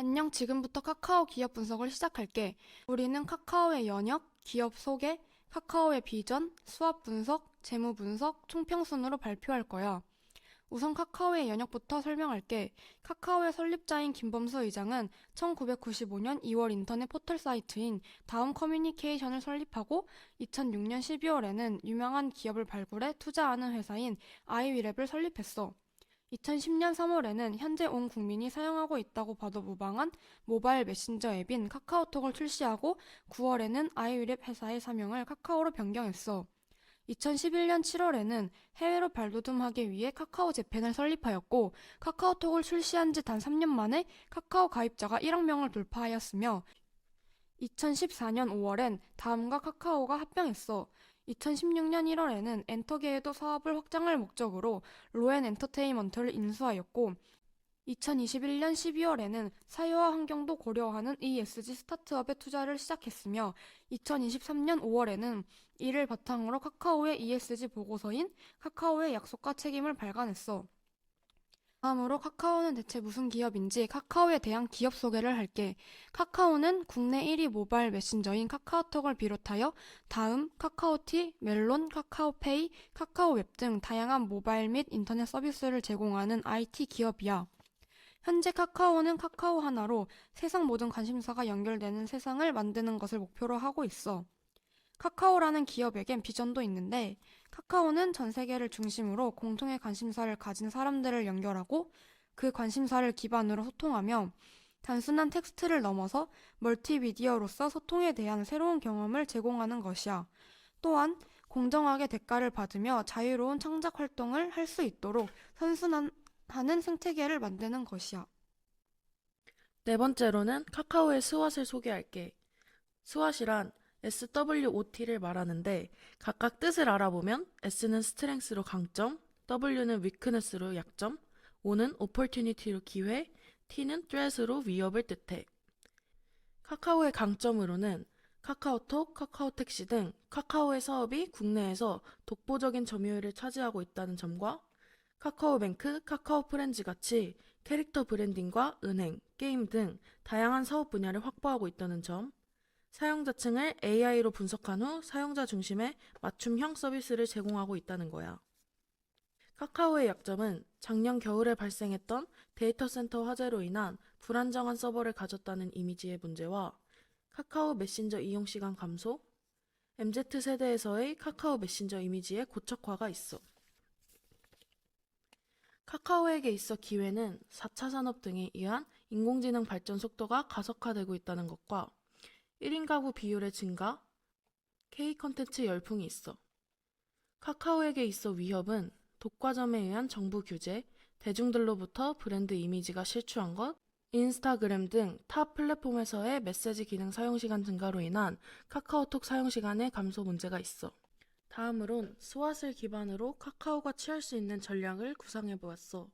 안녕, 지금부터 카카오 기업 분석을 시작할게. 우리는 카카오의 연역, 기업 소개, 카카오의 비전, 수합 분석, 재무 분석, 총평순으로 발표할 거야. 우선 카카오의 연역부터 설명할게. 카카오의 설립자인 김범수 의장은 1995년 2월 인터넷 포털 사이트인 다음 커뮤니케이션을 설립하고 2006년 12월에는 유명한 기업을 발굴해 투자하는 회사인 아이위랩을 설립했어. 2010년 3월에는 현재 온 국민이 사용하고 있다고 봐도 무방한 모바일 메신저 앱인 카카오톡을 출시하고 9월에는 아이유랩 회사의 사명을 카카오로 변경했어. 2011년 7월에는 해외로 발돋움하기 위해 카카오 재팬을 설립하였고 카카오톡을 출시한 지 단 3년 만에 카카오 가입자가 1억 명을 돌파하였으며 2014년 5월엔 다음과 카카오가 합병했어. 2016년 1월에는 엔터계에도 사업을 확장할 목적으로 로엔 엔터테인먼트를 인수하였고 2021년 12월에는 사회와 환경도 고려하는 ESG 스타트업에 투자를 시작했으며 2023년 5월에는 이를 바탕으로 카카오의 ESG 보고서인 카카오의 약속과 책임을 발간했어. 다음으로 카카오는 대체 무슨 기업인지 카카오에 대한 기업 소개를 할게. 카카오는 국내 1위 모바일 메신저인 카카오톡을 비롯하여 다음, 카카오티, 멜론, 카카오페이, 카카오웹 등 다양한 모바일 및 인터넷 서비스를 제공하는 IT 기업이야. 현재 카카오는 카카오 하나로 세상 모든 관심사가 연결되는 세상을 만드는 것을 목표로 하고 있어. 카카오라는 기업에겐 비전도 있는데 카카오는 전 세계를 중심으로 공통의 관심사를 가진 사람들을 연결하고 그 관심사를 기반으로 소통하며 단순한 텍스트를 넘어서 멀티미디어로서 소통에 대한 새로운 경험을 제공하는 것이야. 또한 공정하게 대가를 받으며 자유로운 창작 활동을 할 수 있도록 선순환하는 생태계를 만드는 것이야. 네 번째로는 카카오의 스왓을 소개할게. 스왓이란 SWOT를 말하는데 각각 뜻을 알아보면 S는 스트렝스로 강점, W는 위크네스로 약점, O는 opportunity로 기회, T는 threat으로 위협을 뜻해. 카카오의 강점으로는 카카오톡, 카카오택시 등 카카오의 사업이 국내에서 독보적인 점유율을 차지하고 있다는 점과 카카오뱅크, 카카오프렌즈 같이 캐릭터 브랜딩과 은행, 게임 등 다양한 사업 분야를 확보하고 있다는 점, 사용자층을 AI로 분석한 후 사용자 중심의 맞춤형 서비스를 제공하고 있다는 거야. 카카오의 약점은 작년 겨울에 발생했던 데이터 센터 화재로 인한 불안정한 서버를 가졌다는 이미지의 문제와 카카오 메신저 이용 시간 감소, MZ세대에서의 카카오 메신저 이미지의 고착화가 있어. 카카오에게 있어 기회는 4차 산업 등에 의한 인공지능 발전 속도가 가속화되고 있다는 것과 1인 가구 비율의 증가, K 컨텐츠 열풍이 있어. 카카오에게 있어 위협은 독과점에 의한 정부 규제, 대중들로부터 브랜드 이미지가 실추한 것, 인스타그램 등 타 플랫폼에서의 메시지 기능 사용시간 증가로 인한 카카오톡 사용시간의 감소 문제가 있어. 다음으론 스왓을 기반으로 카카오가 취할 수 있는 전략을 구상해보았어.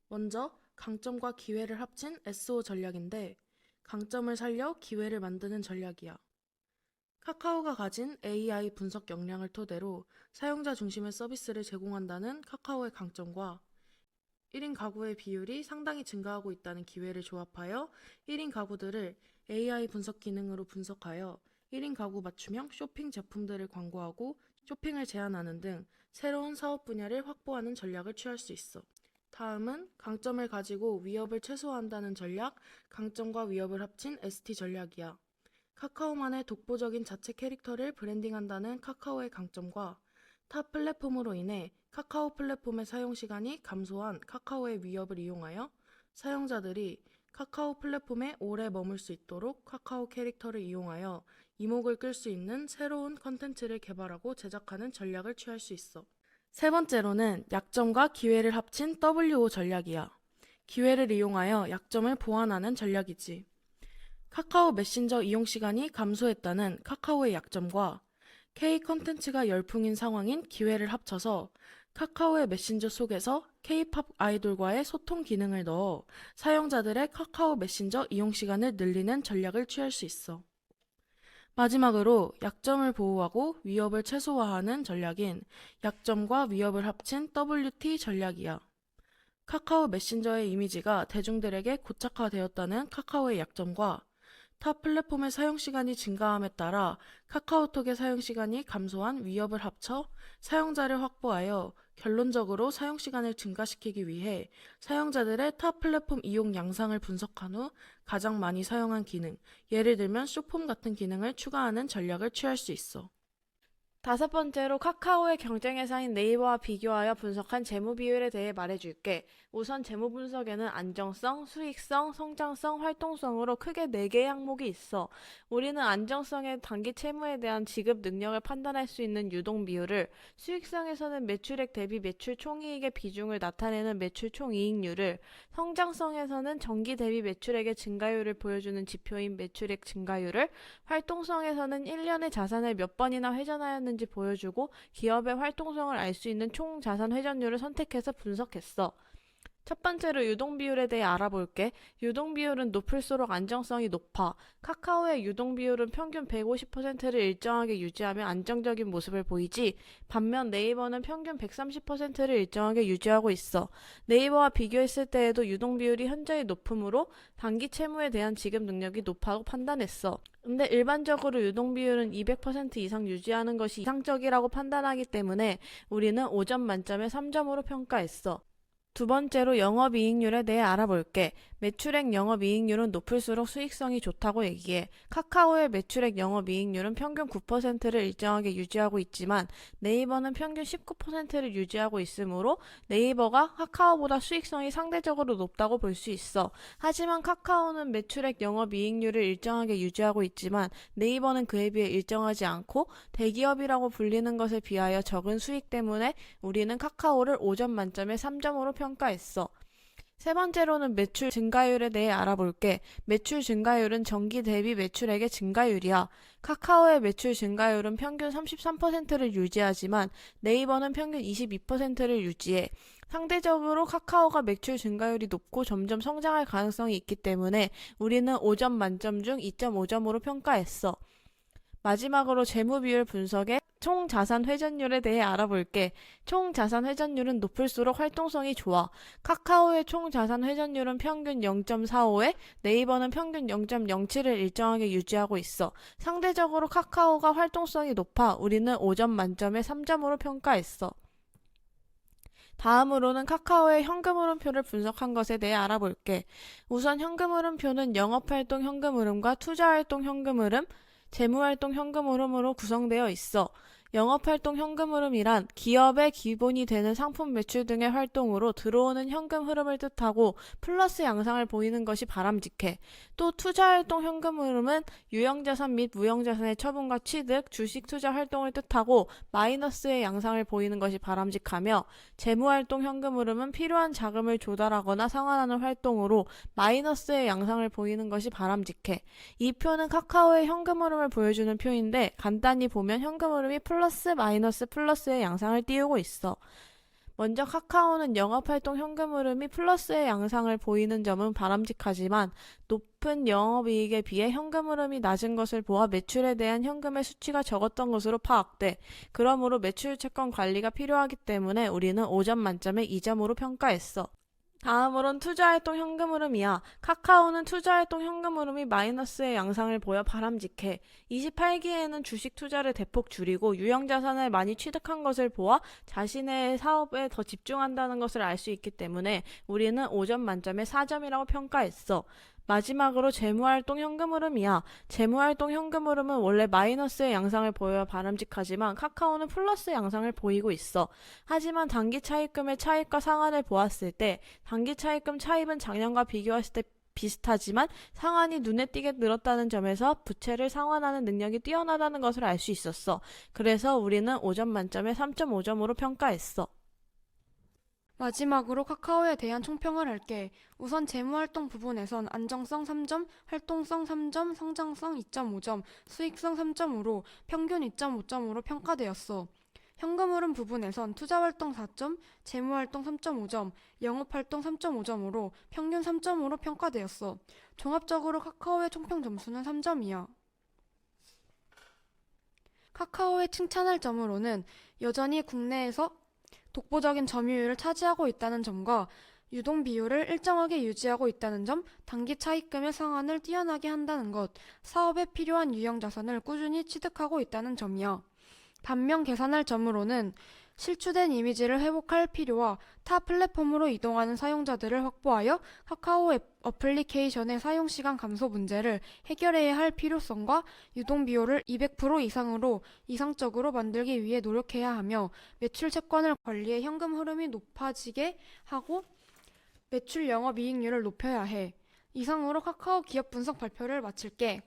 먼저 강점과 기회를 합친 SO 전략인데 강점을 살려 기회를 만드는 전략이야. 카카오가 가진 AI 분석 역량을 토대로 사용자 중심의 서비스를 제공한다는 카카오의 강점과 1인 가구의 비율이 상당히 증가하고 있다는 기회를 조합하여 1인 가구들을 AI 분석 기능으로 분석하여 1인 가구 맞춤형 쇼핑 제품들을 광고하고 쇼핑을 제한하는 등 새로운 사업 분야를 확보하는 전략을 취할 수 있어. 다음은 강점을 가지고 위협을 최소화한다는 전략, 강점과 위협을 합친 ST 전략이야. 카카오만의 독보적인 자체 캐릭터를 브랜딩한다는 카카오의 강점과 타 플랫폼으로 인해 카카오 플랫폼의 사용 시간이 감소한 카카오의 위협을 이용하여 사용자들이 카카오 플랫폼에 오래 머물 수 있도록 카카오 캐릭터를 이용하여 이목을 끌 수 있는 새로운 컨텐츠를 개발하고 제작하는 전략을 취할 수 있어. 세 번째로는 약점과 기회를 합친 WO 전략이야. 기회를 이용하여 약점을 보완하는 전략이지. 카카오 메신저 이용 시간이 감소했다는 카카오의 약점과 K 컨텐츠가 열풍인 상황인 기회를 합쳐서 카카오의 메신저 속에서 K-팝 아이돌과의 소통 기능을 넣어 사용자들의 카카오 메신저 이용 시간을 늘리는 전략을 취할 수 있어. 마지막으로 약점을 보호하고 위협을 최소화하는 전략인 약점과 위협을 합친 WT 전략이야. 카카오 메신저의 이미지가 대중들에게 고착화되었다는 카카오의 약점과 타 플랫폼의 사용시간이 증가함에 따라 카카오톡의 사용시간이 감소한 위협을 합쳐 사용자를 확보하여 결론적으로 사용시간을 증가시키기 위해 사용자들의 타 플랫폼 이용 양상을 분석한 후 가장 많이 사용한 기능, 예를 들면 쇼폼 같은 기능을 추가하는 전략을 취할 수 있어. 다섯 번째로 카카오의 경쟁 회사인 네이버와 비교하여 분석한 재무 비율에 대해 말해줄게. 우선 재무 분석에는 안정성, 수익성, 성장성, 활동성으로 크게 4개의 항목이 있어. 우리는 안정성의 단기 채무에 대한 지급 능력을 판단할 수 있는 유동 비율을, 수익성에서는 매출액 대비 매출 총이익의 비중을 나타내는 매출 총이익률을, 성장성에서는 정기 대비 매출액의 증가율을 보여주는 지표인 매출액 증가율을, 활동성에서는 1년에 자산을 몇 번이나 회전하였는지 보여주고 기업의 활동성을 알 수 있는 총 자산 회전율을 선택해서 분석했어. 첫 번째로 유동 비율에 대해 알아볼게. 유동 비율은 높을수록 안정성이 높아. 카카오의 유동 비율은 평균 150%를 일정하게 유지하며 안정적인 모습을 보이지. 반면 네이버는 평균 130%를 일정하게 유지하고 있어. 네이버와 비교했을 때에도 유동 비율이 현저히 높으므로 단기 채무에 대한 지급 능력이 높다고 판단했어. 근데 일반적으로 유동 비율은 200% 이상 유지하는 것이 이상적이라고 판단하기 때문에 우리는 5점 만점에 3점으로 평가했어. 두 번째로 영업이익률에 대해 알아볼게. 매출액 영업이익률은 높을수록 수익성이 좋다고 얘기해. 카카오의 매출액 영업이익률은 평균 9%를 일정하게 유지하고 있지만 네이버는 평균 19%를 유지하고 있으므로 네이버가 카카오보다 수익성이 상대적으로 높다고 볼 수 있어. 하지만 카카오는 매출액 영업이익률을 일정하게 유지하고 있지만 네이버는 그에 비해 일정하지 않고 대기업이라고 불리는 것에 비하여 적은 수익 때문에 우리는 카카오를 5점 만점에 3점으로 평가했어. 세 번째로는 매출 증가율에 대해 알아볼게. 매출 증가율은 정기 대비 매출액의 증가율이야. 카카오의 매출 증가율은 평균 33%를 유지하지만 네이버는 평균 22%를 유지해. 상대적으로 카카오가 매출 증가율이 높고 점점 성장할 가능성이 있기 때문에 우리는 5점 만점 중 2.5점으로 평가했어. 마지막으로 재무 비율 분석의 총 자산 회전율에 대해 알아볼게. 총 자산 회전율은 높을수록 활동성이 좋아. 카카오의 총 자산 회전율은 평균 0.45에 네이버는 평균 0.07을 일정하게 유지하고 있어. 상대적으로 카카오가 활동성이 높아 우리는 5점 만점에 3점으로 평가했어. 다음으로는 카카오의 현금 흐름표를 분석한 것에 대해 알아볼게. 우선 현금 흐름표는 영업활동 현금 흐름과 투자활동 현금 흐름, 재무활동 현금 흐름으로 구성되어 있어. 영업활동 현금 흐름이란 기업의 기본이 되는 상품 매출 등의 활동으로 들어오는 현금 흐름을 뜻하고 플러스 양상을 보이는 것이 바람직해. 또 투자활동 현금 흐름은 유형자산 및 무형자산의 처분과 취득, 주식 투자 활동을 뜻하고 마이너스의 양상을 보이는 것이 바람직하며 재무활동 현금 흐름은 필요한 자금을 조달하거나 상환하는 활동으로 마이너스의 양상을 보이는 것이 바람직해. 이 표는 카카오의 현금 흐름을 보여주는 표인데 간단히 보면 현금 흐름이 플러스 마이너스 플러스의 양상을 띄우고 있어. 먼저 카카오는 영업활동 현금 흐름이 플러스의 양상을 보이는 점은 바람직하지만 높은 영업이익에 비해 현금 흐름이 낮은 것을 보아 매출에 대한 현금의 수치가 적었던 것으로 파악돼. 그러므로 매출 채권 관리가 필요하기 때문에 우리는 5점 만점에 2점으로 평가했어. 다음으론 투자활동 현금 흐름이야. 카카오는 투자활동 현금 흐름이 마이너스의 양상을 보여 바람직해. 28기에는 주식 투자를 대폭 줄이고 유형자산을 많이 취득한 것을 보아 자신의 사업에 더 집중한다는 것을 알 수 있기 때문에 우리는 5점 만점에 4점이라고 평가했어. 마지막으로 재무활동 현금 흐름이야. 재무활동 현금 흐름은 원래 마이너스의 양상을 보여 바람직하지만 카카오는 플러스 양상을 보이고 있어. 하지만 단기 차입금의 차입과 상환을 보았을 때 단기 차입금 차입은 작년과 비교했을 때 비슷하지만 상환이 눈에 띄게 늘었다는 점에서 부채를 상환하는 능력이 뛰어나다는 것을 알 수 있었어. 그래서 우리는 5점 만점에 3.5점으로 평가했어. 마지막으로 카카오에 대한 총평을 할게. 우선 재무활동 부분에선 안정성 3점, 활동성 3점, 성장성 2.5점, 수익성 3점으로 평균 2.5점으로 평가되었어. 현금 흐름 부분에선 투자활동 4점, 재무활동 3.5점, 영업활동 3.5점으로 평균 3점으로 평가되었어. 종합적으로 카카오의 총평 점수는 3점이야. 카카오의 칭찬할 점으로는 여전히 국내에서 독보적인 점유율을 차지하고 있다는 점과 유동 비율을 일정하게 유지하고 있다는 점, 단기 차입금의 상한을 뛰어나게 한다는 것, 사업에 필요한 유형 자산을 꾸준히 취득하고 있다는 점이야. 반면 개선할 점으로는 실추된 이미지를 회복할 필요와 타 플랫폼으로 이동하는 사용자들을 확보하여 카카오 앱 어플리케이션의 사용시간 감소 문제를 해결해야 할 필요성과 유동 비율을 200% 이상으로 이상적으로 만들기 위해 노력해야 하며 매출 채권을 관리해 현금 흐름이 높아지게 하고 매출 영업이익률을 높여야 해. 이상으로 카카오 기업 분석 발표를 마칠게.